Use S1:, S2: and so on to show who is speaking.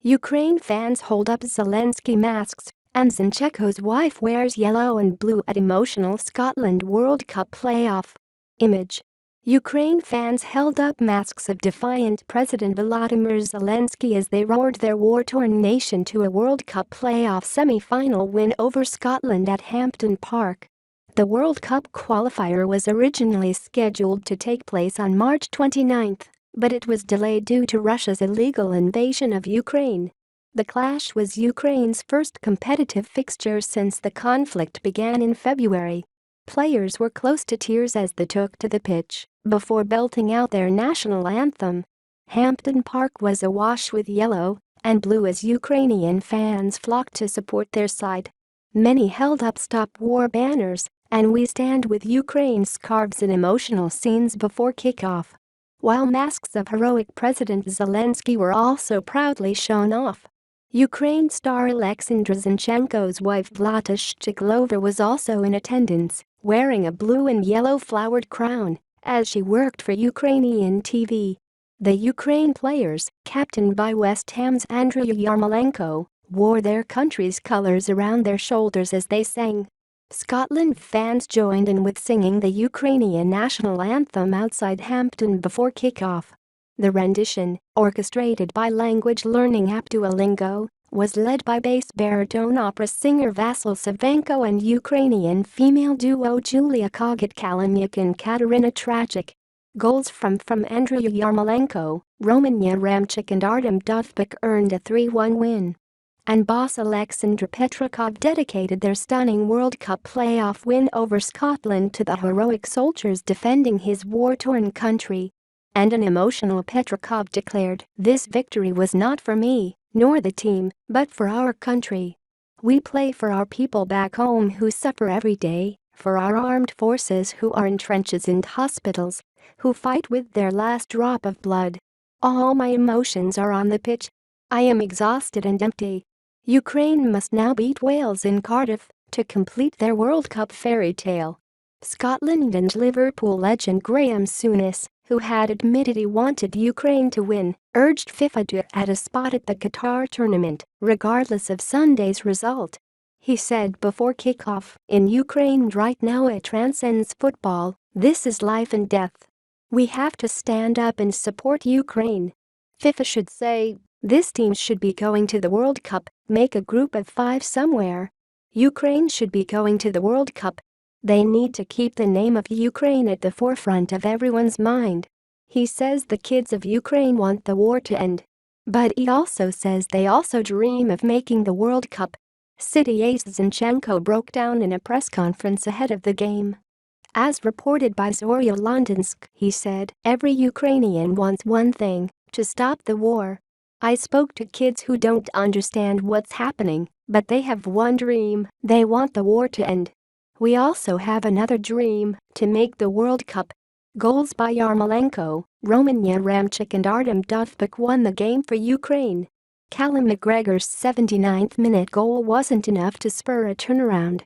S1: Ukraine fans hold up Zelensky masks, and Zinchecko's wife wears yellow and blue at emotional Scotland World Cup playoff. Image. Ukraine fans held up masks of defiant President Volodymyr Zelensky as they roared their war-torn nation to a World Cup playoff semi-final win over Scotland at Hampden Park. The World Cup qualifier was originally scheduled to take place on March 29, but it was delayed due to Russia's illegal invasion of Ukraine. The clash was Ukraine's first competitive fixture since the conflict began in February. Players were close to tears as they took to the pitch before belting out their national anthem. Hampden Park was awash with yellow and blue as Ukrainian fans flocked to support their side. Many held up "Stop War" banners and "We Stand with Ukraine" scarves in emotional scenes before kickoff. While masks of heroic President Zelensky were also proudly shown off. Ukraine star Alexandra Zinchecko's wife Zinchecko was also in attendance, wearing a blue and yellow flowered crown, as she worked for Ukrainian TV. The Ukraine players, captained by West Ham's Andriy Yarmolenko, wore their country's colors around their shoulders as they sang. Scotland fans joined in with singing the Ukrainian national anthem outside Hampden before kickoff. The rendition, orchestrated by language learning app Duolingo, was led by bass baritone opera singer Vasyl Savenko and Ukrainian female duo Julia Kogut-Kalymyuk and Katerina Trachik. Goals from Andriy Yarmolenko, Roman Yaramchuk and Artem Dovbyk earned a 3-1 win. And boss Alexandra Petrakov dedicated their stunning World Cup playoff win over Scotland to the heroic soldiers defending his war-torn country. And an emotional Petrakov declared, "This victory was not for me, nor the team, but for our country. We play for our people back home who suffer every day, for our armed forces who are in trenches and hospitals, who fight with their last drop of blood. All my emotions are on the pitch. I am exhausted and empty." Ukraine must now beat Wales in Cardiff to complete their World Cup fairy tale. Scotland and Liverpool legend Graham Souness, who had admitted he wanted Ukraine to win, urged FIFA to add a spot at the Qatar tournament, regardless of Sunday's result. He said before kickoff, "In Ukraine right now it transcends football, this is life and death. We have to stand up and support Ukraine. FIFA should say, this team should be going to the World Cup, make a group of 5 somewhere. Ukraine should be going to the World Cup. They need to keep the name of Ukraine at the forefront of everyone's mind." He says the kids of Ukraine want the war to end. But he also says they also dream of making the World Cup. City ace Zinchecko broke down in a press conference ahead of the game. As reported by Zorya Londonsk, he said, "Every Ukrainian wants one thing, to stop the war. I spoke to kids who don't understand what's happening, but they have one dream, they want the war to end. We also have another dream, to make the World Cup." Goals by Yarmolenko, Roman Yaramchuk and Artem Dovbyk won the game for Ukraine. Callum McGregor's 79th-minute goal wasn't enough to spur a turnaround.